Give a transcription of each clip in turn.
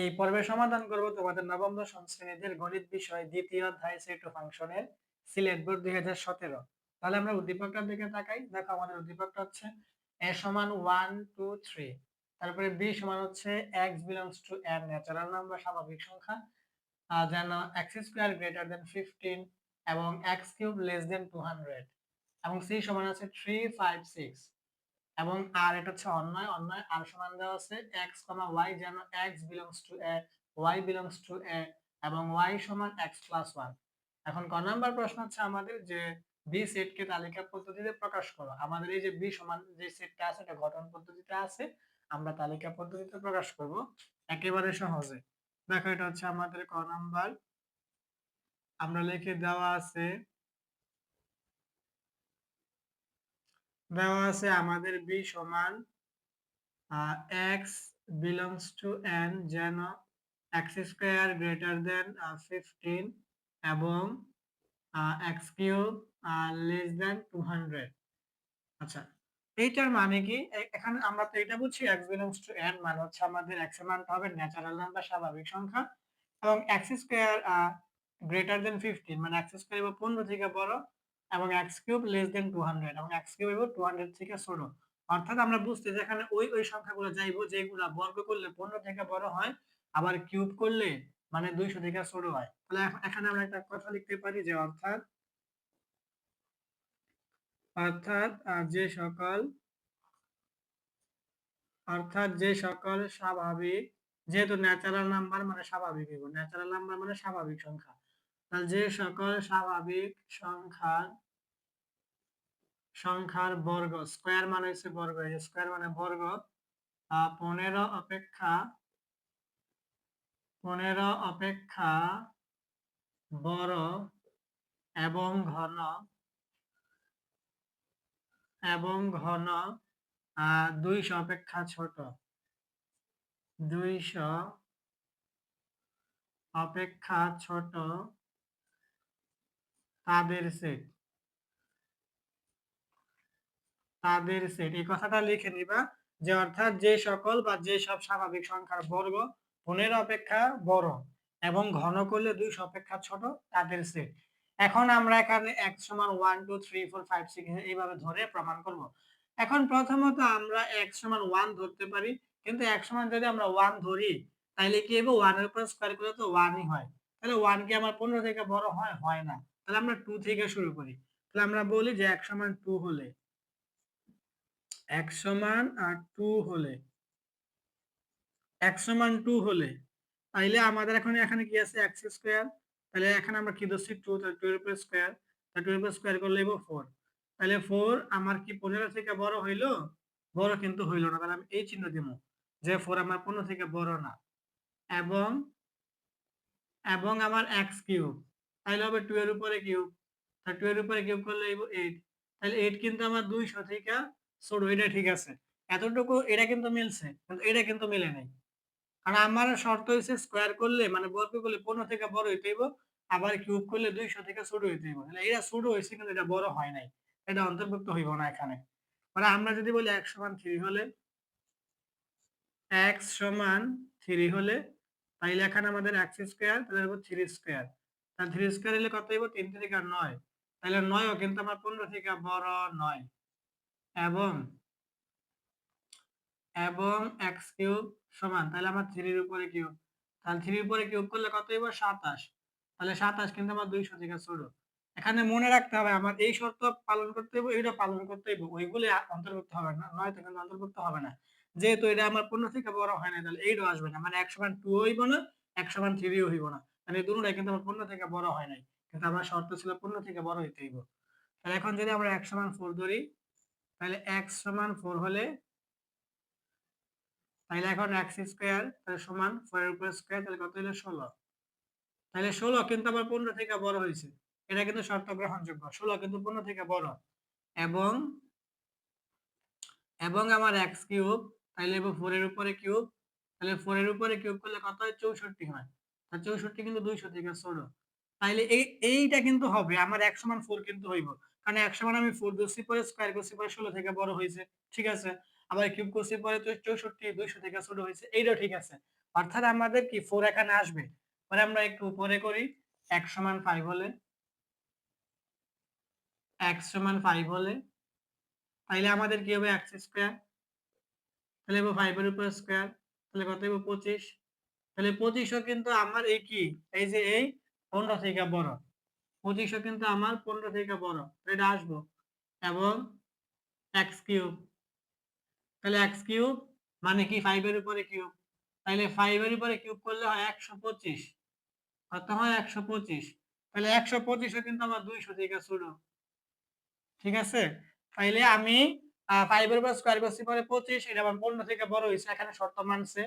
এই পর্বের সমাধান করব তোমাদের নবম দশম শ্রেণীদের গণিত বিষয় দ্বিতীয় অধ্যায় সেট ও ফাংশনের সিলেট বোর্ড 2017। তাহলে আমরা উদ্দীপকটার দিকে তাকাই। দেখো আমাদের উদ্দীপকটা হচ্ছে a সমান 1 2 3, তারপরে b সমান হচ্ছে x belongs to n natural number স্বাভাবিক সংখ্যা, যেন x স্কয়ার গ্রেটার দেন 15 এবং x কিউব লেস দেন 200, এবং c সমান আছে 3 5 6, এবং আর এটা হচ্ছে অন্যয় আর সমান দেওয়া আছে x, y, যেন x belongs to a, y belongs to a এবং y সমান x plus 1। এখন ক নাম্বার প্রশ্ন হচ্ছে আমাদের যে বি সেটকে তালিকা পদ্ধতিতে প্রকাশ করো। আমাদের এই যে বি সমান যে সেটটা আছে এটা গঠন পদ্ধতিতে আছে, আমরা তালিকা পদ্ধতিতে প্রকাশ করব একেবারে সহজে। দেখো এটা হচ্ছে আমাদের ক নাম্বার, আমরা লিখে দেওয়া আছে আমাদের বি সমান x belongs to n, যেন x স্কয়ার গ্রেটার দেন 15 এবং x কিউব লেস দেন 200। আচ্ছা, এইটার মানে কি? এখানে আমরা তো এটা বুঝছি x belongs to n মানে হচ্ছে আমাদের x এর মানটা হবে ন্যাচারাল নাম্বার স্বাভাবিক সংখ্যা, এবং x স্কয়ার গ্রেটার দেন 15 মানে x স্কয়ার হবে 15 থেকে বড়, এবং x কিউব লেস দেন 200 এবং x কিউব হবে 200 থেকে ছোট। অর্থাৎ আমরা বুঝতে যে এখানে ওই সংখ্যাগুলো যাইবো যেগুলা বর্গ করলে 15 থেকে বড় হয়, আবার কিউব করলে মানে 200 থেকে ছোট হয়। তাহলে এখানে আমরা একটা কথা লিখতে পারি যে অর্থাৎ অর্থাৎ আহ, যে সকল যে সকল স্বাভাবিক, যেহেতু ন্যাচারাল নাম্বার মানে স্বাভাবিক, ন্যাচারাল নাম্বার মানে স্বাভাবিক সংখ্যা, তাহলে যে সকল স্বাভাবিক সংখ্যার বর্গ, স্কয়ার মানে হচ্ছে বর্গ, এই যে স্কয়ার মানে বর্গ, 15 অপেক্ষা বড় এবং ঘন 200 অপেক্ষা ছোট, 200 অপেক্ষা ছোট তাদের সেট এই কথাটা লিখে নিবা যে অর্থাৎ যে সকল বা যে সব স্বাভাবিক সংখ্যার বর্গ 15 অপেক্ষা বড় এবং ঘন করলে 200 অপেক্ষা ছোট তাদের সেট। এখন আমরা এখানে x সমান 1 2 3 4 5 6 এইভাবে ধরে প্রমাণ করব। এখন প্রথমত আমরা x সমান 1 ধরতে পারি, কিন্তু x সমান যদি আমরা 1 ধরি তাহলে কি হবে, 1 এর উপর স্কয়ার করলে তো 1 ই হয়। তাহলে 1 কি আমার 15 থেকে বড় হয়? হয় না। তাহলে আমরা 2 থেকে শুরু করি। তাহলে আমরা বলি যে x সমান 2 হলে, x সমান 2 হলে তাইলে আমাদের এখন এখানে কি আছে, x স্কয়ার। তাহলে এখানে আমরা কি ধরছি 2, তাহলে 2 এর উপর স্কয়ার, তাহলে 2 এর উপর স্কয়ার করলে হবে 4। তাহলে 4 আমার কি 15 থেকে বড় হইলো? বড় কিন্তু হইলো না। তাহলে আমি এই চিহ্ন দিব যে 4 আমার 15 থেকে বড় না। এবং আমার x কিউব, তাহলে হবে 2 এর উপরে কিউব, তাহলে 2 এর উপরে কিউব করলে হবে 8। তাহলে 8 কিন্তু আমার 200 থেকে ছোট, এটা ঠিক আছে। এতটুকু এটা কিন্তু মিলছে, কিন্তু এটা কিন্তু মিলে নাই। কারণ আমার শর্ত হয়েছে স্কয়ার করলে মানে বর্গ করলে 15 থেকে বড় হইতে হইব, আবার কিউব করলে 200 থেকে ছোট হইতে হইব। তাহলে এটা ছোট হয়েছে কিন্তু এটা বড় হয় নাই, এটা অন্তর্ভুক্ত হইব না এখানে। মানে আমরা যদি বলি x সমান 3 হলে, x সমান 3 হলে তাইলে এখানে আমাদের x স্কয়ার, তাহলে হবে 3 স্কয়ার, তাহলে 3 স্কয়ার হলে কত হইব? 3 3 9, তাহলে 9 ও কিন্তু আমার 15 থেকে বড় নয়। এবং x কিউব সমান, তাহলে আমার 3 এর উপরে কিউব, তাহলে 3 এর উপরে কিউব করলে কত হইব? 27, তাহলে 27 কিন্তু আমার 200 থেকে ছোট। এখানে মনে রাখতে হবে আমার এই শর্ত পালন করতে হইব, এটা পালন করতে হইব, ওইগুলি অন্তর্ভুক্ত হবে না, নয়তো কিন্তু অন্তর্ভুক্ত হবে না। যেহেতু এটা আমার 15 থেকে বড় হয় না, তাহলে এইটাও আসবে না, মানে x সমান 2 হইব না, x সমান 3 ও হইব না। মানে এই দুটোটাই কিন্তু আমার 15 থেকে বড় হয় নাই, কিন্তু আমার শর্ত ছিল 15 থেকে বড় হইতে হইব। তাহলে এখন যদি আমরা x সমান 4 ধরি, তাহলে x সমান 4 হলে, তাহলে এখন x স্কয়ার তাহলে সমান 4 এর উপর স্কয়ার, তাহলে কত হলো? 16। তাহলে 16 কিন্তু আবার 15 থেকে বড় হয়েছে, এটা কিন্তু শর্ত গ্রহণযোগ্য। 16 কিন্তু 15 থেকে বড়। এবং আমার x কিউব, তাহলে 4 এর উপরে কিউব, তাহলে 4 এর উপরে কিউব করলে কত হয়? 64 হয়। তাহলে 64 কিন্তু 200 থেকে ছোট। তাইলে এইটা কিন্তু হবে আমার x সমান 4 কিন্তু হইব, কারণ x সমান আমি 4 ধরছি, পরে স্কয়ার করছি, পরে 16 থেকে বড় হয়েছে, ঠিক আছে। আবার কিউব করছি, পরে তো 64 200 থেকে ছোট হয়েছে, এইটাও ঠিক আছে। অর্থাৎ আমাদের কি 4 এখানে আসবে। মানে আমরা একটু উপরে করি, x সমান 5 হলে x সমান 5 হলে তাইলে আমাদের কি হবে x স্কয়ার, তাহলে 5 এর উপর স্কয়ার, তাহলে কত হবে 25। তাহলে 25 ও কিন্তু আমার এই কি এই যে এই 15 থেকে বড়, 25 ও কিন্তু আমার 15 থেকে বড়, এটা আসবো এবং x কিউব, তাহলে x কিউব মানে কি 5 এর উপরে কিউব, তাহলে 5 এর উপরে কিউব করলে হয় 125, কত হয় 125, তাহলে 125 ও কিন্তু আমার 200 থেকে ছোট, ঠিক আছে। তাইলে আমি 5 এর উপর স্কয়ার করছি পরে 25, এটা আবার 15 থেকে বড় হইছে, এখানে শর্ত মানছে।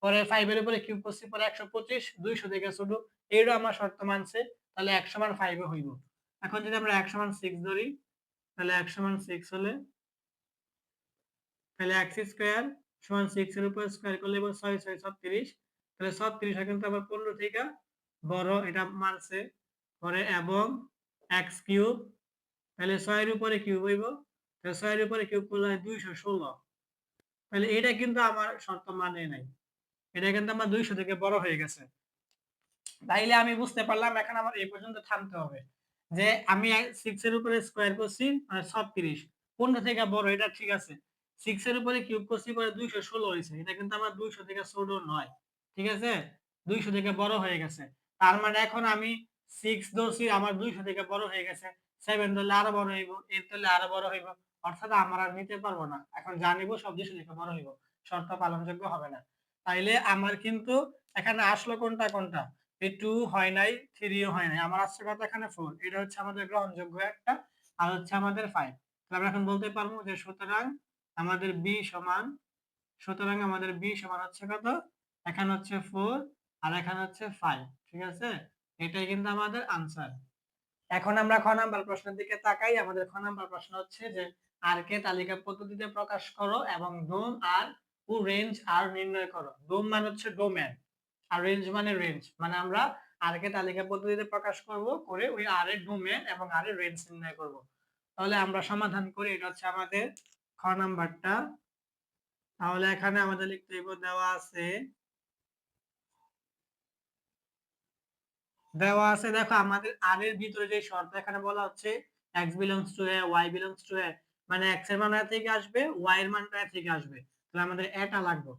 পরে 5 এর উপরে কিউব করছি পরে 125, 200 থেকে ছোট, এইটা আমার শর্ত মানছে, তাহলে x সমান 5 এ হইব। এখন যদি আমরা x সমান 6 ধরি, তাহলে x সমান 6 হলে তাহলে x স্কয়ার সমান 6 এর উপর স্কয়ার করলে 6 6 36, তাহলে 36 হয় কিন্তু আবার 15 থেকে বড়, এটা মানছে। পরে এবং x কিউব, তাহলে 6 এর উপরে কিউব হইব, তাহলে 6 এর উপরে কিউব করলে হয় 216, তাহলে এটা কিন্তু আমার শর্ত মানে নাই, এটা কিন্তু আমার 200 থেকে বড় হয়ে গেছে। তাইলে আমি বুঝতে পারলাম এখন আমার এই পর্যন্ত থামতে হবে, যে আমি 6 এর উপরে স্কয়ার করছি মানে 36, 15 থেকে বড়, এটা ঠিক আছে। 6 এর উপরে কিউব করছি পরে 216 হইছে, এটা কিন্তু আমার 200 থেকে ছোট নয়, ঠিক আছে, 200 থেকে বড় হয়ে গেছে। তার মানে এখন আমি 6 ধরছি, আমার 200 থেকে বড় হয়ে গেছে, 7 ধরলে আরো বড় হইব, 8 ধরলে আরো বড় হইব, অর্থাৎ আমরা আর নিতে পারবো না, এখন যা নিব সব 200 থেকে বড় হইব, শর্ত পালনযোগ্য হবে না। তাইলে আমার কিন্তু এখানে আসলো কোনটা কোনটা, এই 2 হয় নাই, 3 ও হয় নাই, আমার আসছে কত এখানে 4, এটা হচ্ছে আমাদের গ্রহণযোগ্য একটা, আর হচ্ছে আমাদের 5। তাহলে আমরা এখন বলতে পারবো যে সুতরাং আমাদের b সমান হচ্ছে কত, এখানে হচ্ছে 4 আর এখানে হচ্ছে 5, ঠিক আছে, এটাই কিন্তু আমাদের আনসার। এখন আমরা খ নাম্বার প্রশ্নের দিকে তাকাই। আমাদের খ নাম্বার প্রশ্ন হচ্ছে যে আর কে তালিকা পদ্ধতিতে প্রকাশ করো এবং ডোম আর ও রেঞ্জ আর নির্ণয় করো। ডোম মানে হচ্ছে ডোমেন আর রেঞ্জ মানে রেঞ্জ, মানে আমরা আর কে তালিকা পদ্ধতিতে প্রকাশ করব, করে ওই আর এর ডোমেন এবং আর এর রেঞ্জ নির্ণয় করব। তাহলে আমরা সমাধান করি, এটা হচ্ছে আমাদের খ নাম্বারটা। তাহলে এখানে আমাদের লিখতে হইব, দেওয়া আছে দেখো আমাদের আর এর ভিতরে যে শর্ত এখানে বলা হচ্ছে x belongs to a y belongs to a, মানে x এর মান a থেকে আসবে, y এর মানটা a থেকে আসবে, তাহলে আমাদের এটা লাগবে।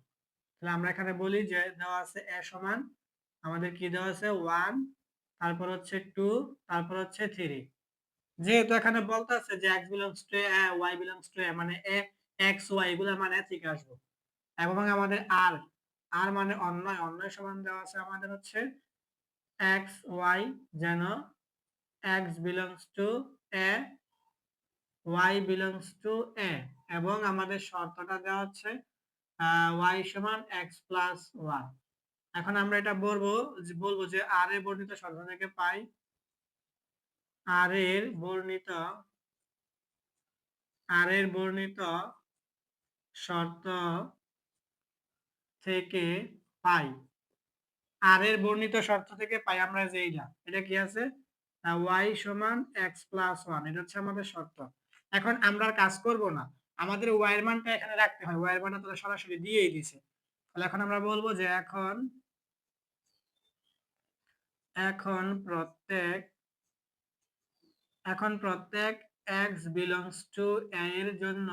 তাহলে আমরা এখানে বলি যে দেওয়া আছে a সমান আমাদের কি দেওয়া আছে 1, তারপর হচ্ছে 2, তারপর হচ্ছে 3। যেহেতু এখানে বলতেছে যে x belongs to a y belongs to a, মানে a x y এগুলোর মান a থেকে আসবে, এবং আমাদের আর মানে অন্যয় সমান দেওয়া আছে আমাদের হচ্ছে x y, যেন x belongs to a y belongs to a, এবং আমাদের শর্তটা দেওয়া হচ্ছে y সমান x plus 1। এখন আমরা এটা বলবো যে আর এর বর্ণিত শর্ত থেকে পাই, আর এর বর্ণিত শর্ত থেকে পাই, আর এর বর্ণিত শর্ত থেকে পাই আমরা যে এটা কি আছে, y সমান x plus 1, এটা হচ্ছে আমাদের শর্ত। এখন আমরা আর কাজ করব না, আমাদের y এর মানটা এখানে রাখতে হয়, y এর মানটা তো সরাসরি দিয়েই দিয়েছে। তাহলে এখন আমরা বলবো যে এখন প্রত্যেক x belongs to a এর জন্য,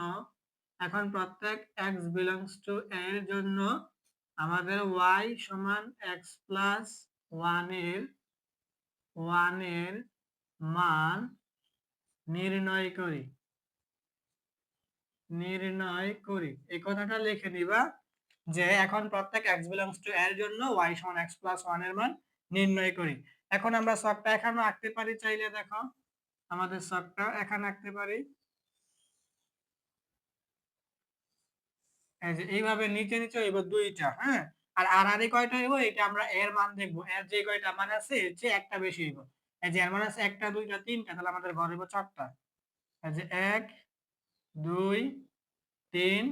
আমাদের y সমান x plus 1 এর মান নির্ণয় করি। এই কথাটা লিখে নিবা যে এখন প্রত্যেক x belongs to a এর জন্য y সমান x plus 1 এর মান নির্ণয় করি। এখন আমরা ছকটা এখানে আঁকতে পারি, চাইলে দেখো আমাদের ছকটা এখানে আঁকতে পারি, এই যে এইভাবে নিচে নিচে হইব দুইটা, হ্যাঁ, আর আর কয়টা হইব এটা আমরা এর মান দেখবো, এর যে কয়টা মান আছে এর চেয়ে একটা বেশি হইব। এই যে এর মান আছে একটা দুইটা তিনটা, তাহলে আমাদের ঘর হইব চারটা, এই যে 1 2 3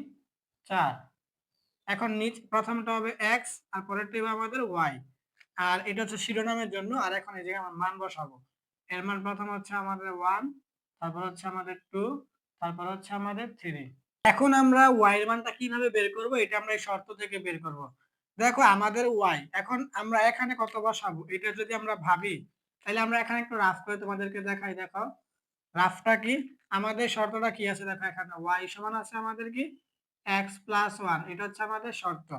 4। এখন প্রথমটা হবে x আর পরেরটা হবে আমাদের y, আর এটা হচ্ছে শিরোনামের জন্য। আর এখন এই জায়গায় আমরা মান বসাবো, এর মান প্রথম হচ্ছে আমাদের 1, তারপর হচ্ছে আমাদের 2, তারপর হচ্ছে আমাদের 3। এখন আমরা y এর মানটা কিভাবে বের করব, এটা আমরা এই শর্ত থেকে বের করব। দেখো আমাদের ওয়াই, এখন আমরা এখানে কত বসাবো এটা যদি আমরা ভাবি, তাহলে আমরা এখানে একটু রাফ করে তোমাদেরকে দেখাই। দেখো রাফটা কি, আমাদের শর্তটা কি আছে, দেখো এখানে ওয়াই সমান আছে আমাদের কি এক্স প্লাস ওয়ান, এটা হচ্ছে আমাদের শর্ত।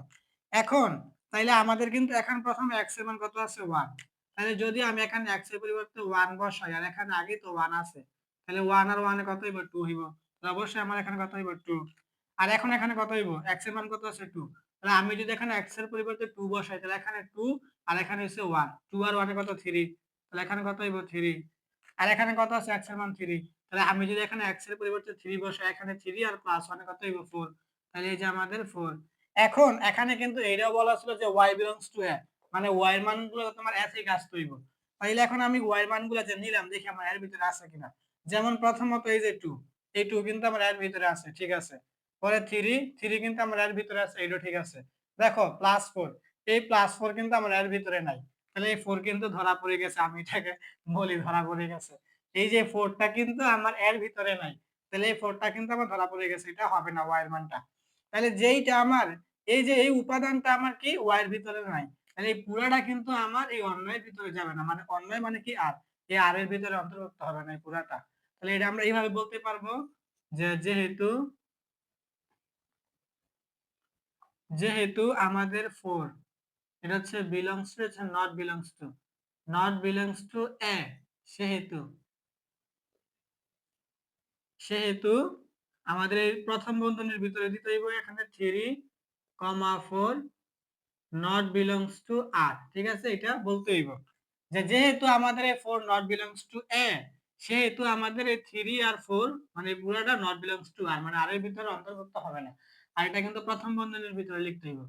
এখন তাইলে আমাদের কিন্তু এখন প্রথম এক্স এর মান কত আছে ওয়ান, তাহলে যদি আমি এখানে এক্স এর পরিবর্তে ওয়ান বসাই, আর এখানে আগে তো ওয়ান আছে, তাহলে ওয়ান আর ওয়ানে কত হইব, টু হইব। তাহলে অবশ্যই আমার এখানে কত হইব, টু। আর এখন এখানে কত হইব, এক্স এর মান কত আছে, টু। তাহলে আমি যদি এখানে এক্স এর পরিবর্তে টু বসাই, তাহলে এখানে টু আর এখানে হচ্ছে ওয়ান, টু আর ওয়ানে কত, থ্রি। তাহলে এখানে কত হইব, থ্রি। আর এখানে কত আছে, এক্স এর মান থ্রি। তাহলে আমি যদি এখানে এক্স এর পরিবর্তে থ্রি বসাই, এখানে থ্রি আর প্লাস ওয়ানে কত হইব, ফোর। তাহলে এই যে আমাদের ফোর। এখন এখানে কিন্তু এইটাও বলা ছিল যে ওয়াই বিলংস টু এ, মানে ওয়াই এর মানগুলো তোমার এ থেকে আসতে হইব। তাইলে এখন আমি ওয়াই এর মানগুলো যে নিলাম, দেখি আমার এর ভিতরে আছে কিনা। যেমন প্রথমত এই যে টু, এই টু কিন্তু আমার এর ভিতরে আছে, ঠিক আছে। পরে থ্রি, থ্রি কিন্তু আমার এর ভিতরে আছে, এইটাও ঠিক আছে। দেখো প্লাস ফোর, এই প্লাস ফোর কিন্তু আমার এর ভিতরে নাই। তাহলে এই ফোর কিন্তু ধরা পড়ে গেছে, আমি এটাকে বলি ধরা পড়ে গেছে। এই যে ফোরটা কিন্তু আমার এর ভিতরে নাই, তাহলে এই ফোরটা কিন্তু আমার ধরা পড়ে গেছে, এটা হবে না ওয়াই এর মানটা। তাহলে যেইটা আমার এই যে এই উপাদানটা আমার কি ওয়াই এর ভিতরে নাই, তাহলে এই পুরাটা কিন্তু আমার এই অন্যের ভিতরে যাবে না, মানে অন্য মানে কি আর, এই আর এর ভিতরে অন্তর্ভুক্ত হবে না এই পুরাটা। তাহলে এটা আমরা এইভাবে বলতে পারবো যে যেহেতু যেহেতু আমাদের ফোর, এটা হচ্ছে বিলংস টু, হচ্ছে not belongs to, not belongs to A, সেহেতু সেহেতু আমাদের এই প্রথম বন্ধনীর ভিতরে দিতে হইব এখানে three comma four not belongs to R, ঠিক আছে। এটা বলতে হইব যে যেহেতু আমাদের এই four not belongs to A, সেহেতু আমাদের এই থ্রি আর ফোর মানে পুরোটা নট বিলংস টু আর, মানে আর এর ভিতরে অন্তর্ভুক্ত হবে না। আর এটা কিন্তু প্রথম বন্ধনীর ভিতরে লিখতে হইব।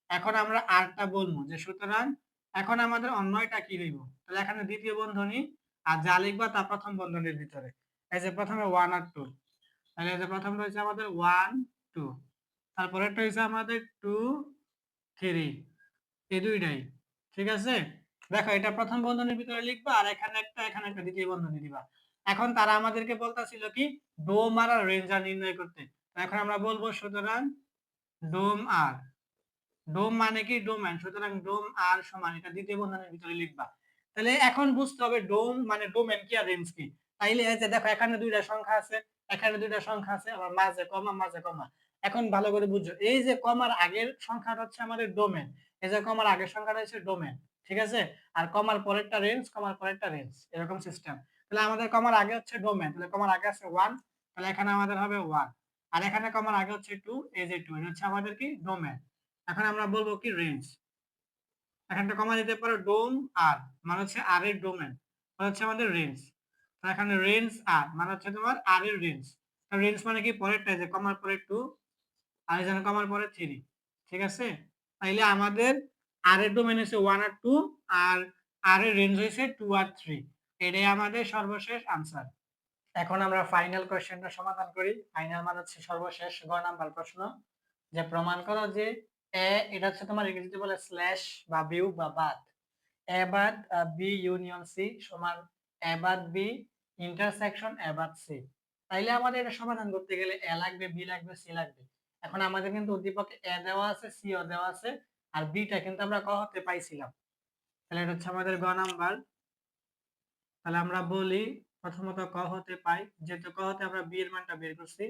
এখন আমরা আরটা বলবো যে সুতরাং এখন আমাদের অন্যটা কি হইব, তাহলে এখানে দ্বিতীয় বন্ধনী, আর যা লিখবা তা প্রথম বন্ধনীর ভিতরে। এই যে প্রথমে ওয়ান আর টু, তাহলে এই যে প্রথমটা হচ্ছে আমাদের ওয়ান টু, তারপরেরটা হচ্ছে আমাদের টু থ্রি, এই দুইটাই, ঠিক আছে। দেখো এটা প্রথম বন্ধনীর ভিতরে লিখবা, আর এখানে একটা দ্বিতীয় বন্ধনী দিবা। এখন তারা আমাদেরকে বলতাছিল কি ডোম আর রেঞ্জ আর নির্ণয় করতে। তো এখন আমরা বলবো সুতরাং ডোম আর, ডোম মানে কি ডোমেন, সুতরাং ডোম আর সমান, এটা দ্বিতীয় বন্ধনীর ভিতরে লিখবা। তাহলে এখন বুঝতে হবে ডোম মানে ডোমেন কি আর রেঞ্জ কি। তাইলে এই যে দেখো এখানে দুইটা সংখ্যা আছে, এখানে দুইটা সংখ্যা আছে, আবার মাঝে কমা মাঝে কমা। এখন ভালো করে বুঝছো, এই যে কমার আগের সংখ্যাটা হচ্ছে আমাদের ডোমেন, এই যে কমার আগের সংখ্যাটা হচ্ছে ডোমেন, ঠিক আছে। আর কমার পরেরটা রেঞ্জ, কমার পরেরটা রেঞ্জ, এরকম সিস্টেম। তাহলে আমাদের কমার আগে হচ্ছে ডোমেন, তাহলে কমার আগে আছে ওয়ান, তাহলে এখানে আমাদের হবে ওয়ান। আর এখানে কমার আগে হচ্ছে টু, এই যে টু, এটা হচ্ছে আমাদের কি ডোমেন। এখন আমরা বলবো কি রেঞ্জ, এখানটা কমা দিতে পারো ডোম আর, মানে হচ্ছে আর এর ডোমেন, মানে হচ্ছে আমাদের রেঞ্জ। তো এখানে রেঞ্জ আর মানে হচ্ছে তোমার আর এর রেঞ্জ। রেঞ্জ মানে কি পরেরটা, যে কমার পরে টু, আর এখানে কমার পরে থ্রি, ঠিক আছে। তাইলে আমাদের আর এর ডোমেন হচ্ছে ওয়ান আর টু, আর আর এর রেঞ্জ হয়েছে টু আর থ্রি। এটাই আমাদের সর্বশেষ আনসার। এখন আমরা ফাইনাল কোশ্চেনটা সমাধান করি। ফাইনাল মানে হচ্ছে সর্বশেষ গ নাম্বার প্রশ্ন, যে প্রমাণ করো যে এ, এটা হচ্ছে তোমার ইংরেজিতে বলে স্ল্যাশ বা বিউ বা বাদ, এ বাদ বি ইউনিয়ন সি সমান এ বাদ বি ইন্টারসেকশন এ বাদ সি। তাইলে আমাদের এটা সমাধান করতে গেলে এ লাগবে, বি লাগবে, সি লাগবে। এখন আমাদের কিন্তু উদ্দীপকে এ দেওয়া আছে, সি ও দেওয়া আছে, আর বিটা কিন্তু আমরা ক হতে পাইছিলাম। তাহলে এটা হচ্ছে আমাদের গ নাম্বার। তাহলে আমরা বলি প্রথমত ক হতে পাই, যেহেতু ক হতে আমরা বি এর মানটা বের করছি,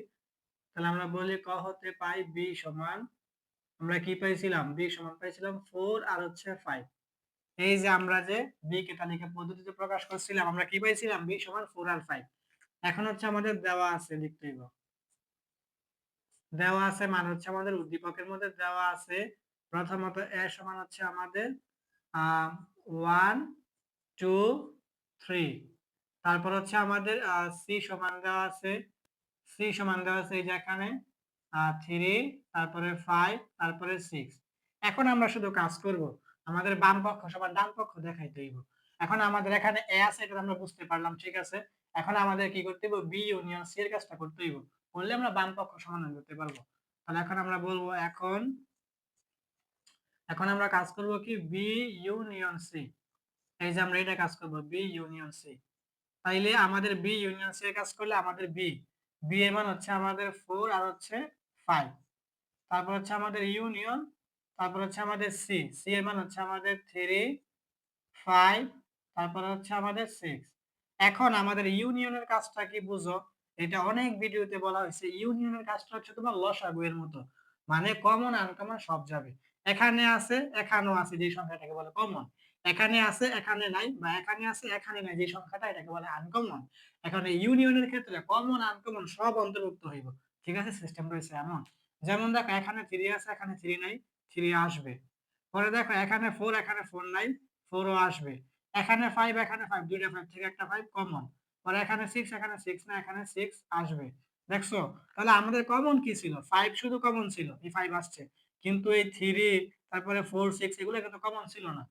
তাহলে আমরা বলি ক হতে পাই বি সমান, আমরা কি পাইছিলাম, বি সমান পাইছিলাম ফোর আর হচ্ছে ফাইভ। এই যে আমরা যে বি কে তালিকা পদ্ধতিতে প্রকাশ করছিলাম, আমরা কি পাইছিলাম, বি সমান ফোর আর ফাইভ। এখন হচ্ছে আমাদের দেওয়া আছে, লিখতে হইব দেওয়া আছে মানে হচ্ছে আমাদের উদ্দীপকের মধ্যে দেওয়া আছে প্রথমত এ সমান হচ্ছে আমাদের ওয়ান টু থ্রি, তারপর হচ্ছে আমাদের সি সমান দেওয়া আছে, সি সমান দেওয়া আছে এই যে এখানে থ্রি, তারপরে ফাইভ, তারপরে সিক্স। এখন আমরা শুধু কাজ করব, আমাদের বাম পক্ষ সমান ডান পক্ষ দেখাইতে হইব। এখন আমাদের এখানে এ আছে, এটা আমরা বুঝতে পারলাম, ঠিক আছে। এখন আমাদের কি করতে হইব, বি ইউনিয়ন সি এর কাজটা করতে হইব, করলে আমরা বাম পক্ষ সমাধান করতে পারবো। তাহলে এখন আমরা বলবো এখন এখন আমরা কাজ করব কি বি ইউনিয়ন সি, এই যে আমরা এটা কাজ করব বি ইউনিয়ন সি। তাইলে আমাদের বি ইউনিয়ন সি এর কাজ করলে আমাদের বি, বি এর মান হচ্ছে আমাদের ফোর আর হচ্ছে ফাইভ, তারপর হচ্ছে আমাদের ইউনিয়ন, তারপর হচ্ছে আমাদের সি, সি এর মান হচ্ছে আমাদের 3, 5, তারপরে হচ্ছে আমাদের 6। এখন আমাদের ইউনিয়নের কাজটা কি বুঝো? এটা অনেক ভিডিওতে বলা হয়েছে, ইউনিয়নের কাজটা হচ্ছে তোমার লসাগু এর মতো, মানে কমন আনকমন সব যাবে। এখানে আছে এখানেও আছে, যে সংখ্যাটাকে বলে কমন। এখানে আছে এখানে নাই, বা এখানে আছে এখানে নাই, যে সংখ্যাটা এটাকে বলে আনকমন। এখন এই ইউনিয়নের ক্ষেত্রে কমন আনকমন সব অন্তর্ভুক্ত হইব। ঠিক আছে, সিস্টেম রয়েছে এমন। যেমন দেখো এখানে 3 আছে এখানে 3 নাই, 3 আসবে। পরে দেখো এখানে 4 এখানে 4 নাই, 4 ও আসবে। এখানে 5 এখানে 5, দুইটা 5 থেকে একটা 5 কমন। পরে এখানে 6 এখানে 6 না, এখানে 6 আসবে। দেখছো? তাহলে আমাদের কমন কি ছিল? 5 শুধু কমন ছিল, এই 5 আসছে। কিন্তু এই 3 তারপরে 4 6 এগুলো কিন্তু কমন ছিল না।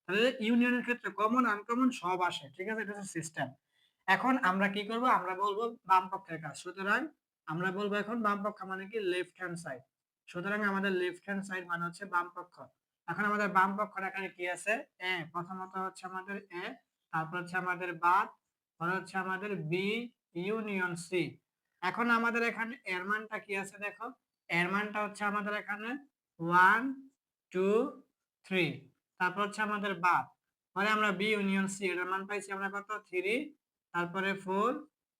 তাহলে ইউনিয়নের ক্ষেত্রে কমন আনকমন সব আসে। ঠিক আছে, এটা হচ্ছে সিস্টেম। এখন আমরা কি করব? আমরা বলবো বাম পক্ষের কাজ। সুতরাং আমরা বলবো এখন বাম পক্ষ মানে কি লেফট হ্যান্ড সাইড। সুতরাং আমাদের লেফট হ্যান্ড সাইড মানে হচ্ছে বাম পক্ষ। এখন আমাদের বাম পক্ষের এখানে কি আছে? এ, প্রথমত হচ্ছে আমাদের এ, তারপর হচ্ছে আমাদের বাদ, পরে হচ্ছে আমাদের বি ইউনিয়ন সি। এখন আমাদের এখানে এর মানটা কি আছে দেখো? এর মানটা হচ্ছে আমাদের এখানে 1 2 3, তারপর হচ্ছে আমাদের বাদ, পরে আমরা বি ইউনিয়ন সি এর মান পাইছি আমরা কত? 3, তারপরে 4,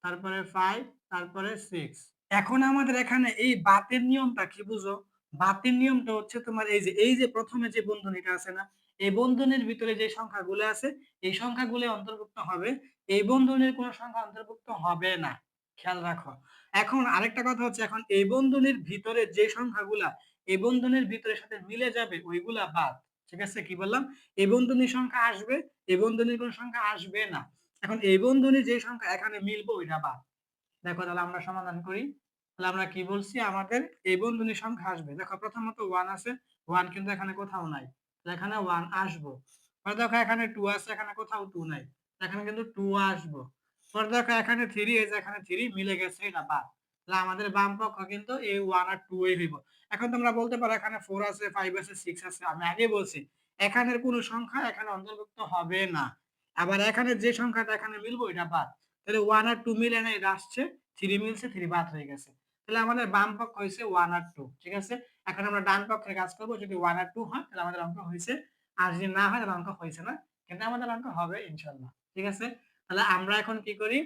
তারপরে 5, তারপরে 6। এখন আমাদের এখানে এই বাতের নিয়মটা কি বুঝো? বাতের নিয়মটা হচ্ছে তোমার এই যে প্রথমে যে বন্ধনীটা আছে না, এই বন্ধনীর ভিতরে যে সংখ্যাগুলো আছে এই সংখ্যাগুলো অন্তর্ভুক্ত হবে, এই বন্ধনীর কোনো সংখ্যা অন্তর্ভুক্ত হবে না। খেয়াল রাখো। এখন আরেকটা কথা হচ্ছে, এখন এই বন্ধনীর ভিতরে যে সংখ্যাগুলা এই বন্ধনীর ভিতরের সাথে মিলে যাবে ওইগুলা বাদ। ঠিক আছে, কি বললাম? এই বন্ধনীর সংখ্যা আসবে, এই বন্ধনীর কোনো সংখ্যা আসবে না। এখন এই বন্ধনীর যে সংখ্যা এখানে মিলবে ওইটা বাদ। দেখো তাহলে আমরা সমাধান করি। তাহলে আমরা কি বলছি? আমাদের এই বন্ধনীর সংখ্যা আসবে। দেখো প্রথমত 1 আছে, 1 কিন্তু এখানে কোথাও নাই, এখানে 1 আসবো। পরে দেখো এখানে 2 আছে, এখানে কোথাও 2 নাই, এখানে কিন্তু 2 আসবো। পরে দেখো এখানে 3, এই যে এখানে 3 মিলে গেছে, এটা বাদ। তাহলে আমাদের বাম পক্ষ কিন্তু এই 1 আর 2 এই হইব। এখন তোমরা বলতে পারো এখানে 4 আছে 5 আছে 6 আছে, আমি আগে বলছি এখানের কোনো সংখ্যা এখানে অন্তর্ভুক্ত হবে না। আবার এখানে যে সংখ্যাটা এখানে মিলবে ওইটা বাদ। তাহলে 1 আর 2 মিলে না, এটা আসছে, 3 মিলছে, 3 বাদ হয়ে গেছে। তাহলে আমাদের বাম পক্ষ হয়েছে 1 আর 2। ঠিক আছে, এখন আমরা ডান পক্ষের কাজ করব। যদি 1 আর 2 হয় তাহলে আমাদের অঙ্ক হয়েছে, আর যদি না হয় তাহলে অঙ্ক হয়েছে না, কিন্তু আমাদের অঙ্ক হবে ইনশাআল্লাহ। ঠিক আছে, তাহলে আমরা এখন কি করি?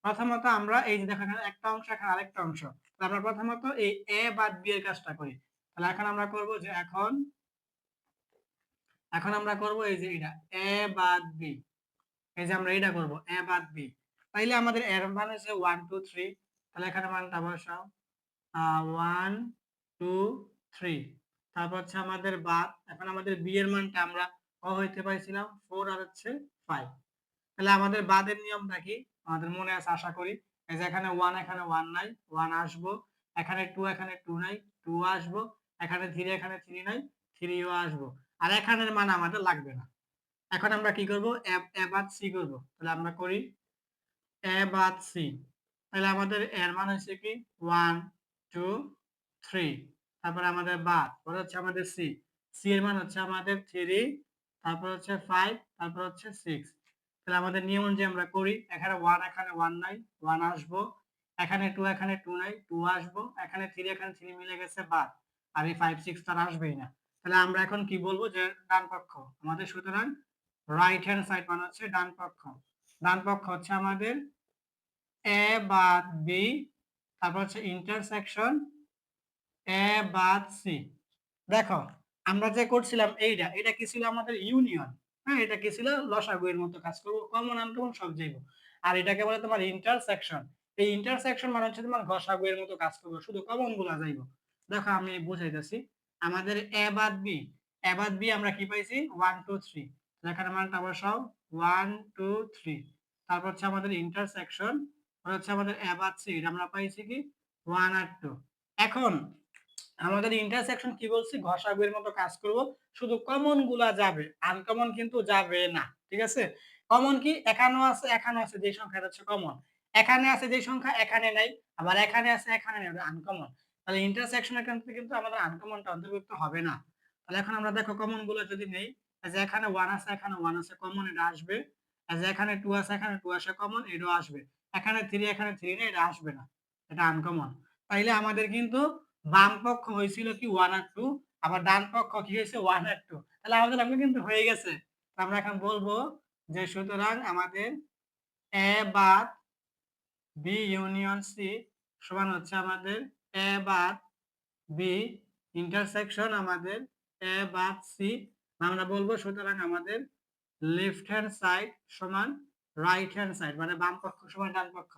প্রথমত আমরা এই যে দেখো এখানে একটা অংশ এখানে আরেকটা অংশ, তাহলে আমরা প্রথমত এই এ বাদ বি এর কাজটা করি। তাহলে এখন আমরা করব যে এখন এখন আমরা করব এই যে এটা এ বাদ বি, এই যে আমরা এটা করব এ বাদ বি। তাইলে আমাদের এর মান হচ্ছে 1 2 3, তাহলে এখানে মানটা বসাও 1 2 3, তারপর হচ্ছে আমাদের বাদ। এখন আমাদের বি এর মানটা আমরা হইতে পাইছিলাম 4 আর হচ্ছে 5। তাহলে আমাদের বাদের নিয়মটা কি আমাদের মনে আছে আশা করি? এই যে এখানে 1 এখানে 1 নাই, 1 আসবো। এখানে 2 এখানে 2 নাই, 2 আসবো। এখানে 3 এখানে 3 নাই, 3 ও আসবো। আর এখানের মান আমাদের লাগবে না। এখন আমরা কি করব? এ বাদ সি করব। তাহলে আমরা করি এ বাদ সি। তাহলে আমাদের এর মান হচ্ছে কি 1 2 3, তারপরে আমাদের বাদ, পরে হচ্ছে আমাদের সি, সি এর মান হচ্ছে আমাদের 3, তারপর হচ্ছে 5, তারপর হচ্ছে 6। তাহলে আমাদের নিয়ম অনুযায়ী আমরা করি। এখানে 1 এখানে 1 নাই, 1 আসবো। এখানে 2 এখানে 2 নাই, 2 আসবো। এখানে 3 এখানে 3 মিলে গেছে, বাদ। আর এই 5 6 তো আর আসবেই না। তাহলে আমরা এখন কি বলবো? যে ডান পক্ষ আমাদের, সুতরাং রাইট হ্যান্ড সাইড মানে হচ্ছে ডান পক্ষ। ডান পক্ষ হচ্ছে আমাদের এ বাদ বি, তারপর হচ্ছে ইন্টারসেকশন এ বাদ সি। দেখো আমরা যে করছিলাম এইটা, এটা কি ছিল? আমাদের ইউনিয়ন। হ্যাঁ, এটা কি ছিল? লসাগু এর মতো কাজ করবো, কমন আনকমন সব যাইব। আর এটাকে বলে তোমার ইন্টারসেকশন। এই ইন্টারসেকশন মানে হচ্ছে তোমার গসাগু এর মতো কাজ করবো, শুধু কমন গুলা যাইব। দেখো আমি বুঝাইতেছি। আমাদের এ বাদ বি, এ বাদ বি আমরা কি পাইছি? 1 2 3। এখানে মানটা বসাও 1 2 3, তারপর হচ্ছে আমাদের ইন্টারসেকশন, হচ্ছে আমাদের এ বাদ সি, এটা আমরা পাইছি কি 1 আর 2। এখন আমাদের ইন্টারসেকশন কি বলছি? ঘষাগুয়ের মতো কাজ করব, শুধু কমন গুলা যাবে, আনকমন কিন্তু যাবে না। ঠিক আছে, কমন কি? এখানেও আছে এখানেও আছে, যে সংখ্যাটা হচ্ছে কমন। এখানে আছে যে সংখ্যা এখানে নাই, আবার এখানে আছে এখানে নাই, ওটা আনকমন। তাহলে ইন্টারসেকশনের ক্ষেত্রে কিন্তু আমাদের আনকমনটা অন্তর্ভুক্ত হবে না। তাহলে এখন আমরা দেখো কমন গুলো যদি নেই, যে এখানে 1 আছে এখানে 1 আছে, কমন, এটা আসবে। যে এখানে 2 আছে এখানে 2 আছে, কমন, এটাও আসবে। এখানে 3 এখানে 3 নেই, এটা আসবে না, এটা আনকমন। তাইলে আমাদের কিন্তু বাম পক্ষ হয়েছিল কি 1 আর 2, আবার ডান পক্ষ কি হয়েছে 1 আর 2, তাহলে আমাদের অঙ্ক কিন্তু হয়ে গেছে। তো আমরা এখন বলবো যে সুতরাং আমাদের এ বাদ বি ইউনিয়ন সি সমান হচ্ছে আমাদের এ বাদ বি ইন্টারসেকশন আমাদের এ বাদ সি। আমরা বলবো সুতরাং আমাদের লেফট হ্যান্ড সাইড সমান রাইট হ্যান্ড সাইড, মানে বাম পক্ষ সমান ডান পক্ষ।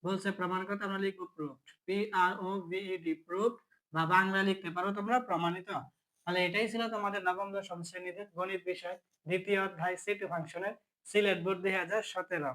বলছে প্রমাণ করতে, আমরা লিখবো প্রুভড, পি আর ও ভি ই ডি, প্রুভড, বা বাংলা লিখতে পারো তোমরা প্রমাণিত। তাহলে এটাই ছিল তোমাদের নবম দশম শ্রেণীতে গণিত বিষয় দ্বিতীয় অধ্যায় সি টু ফাংশনের সিলেট বোর্ড 2017।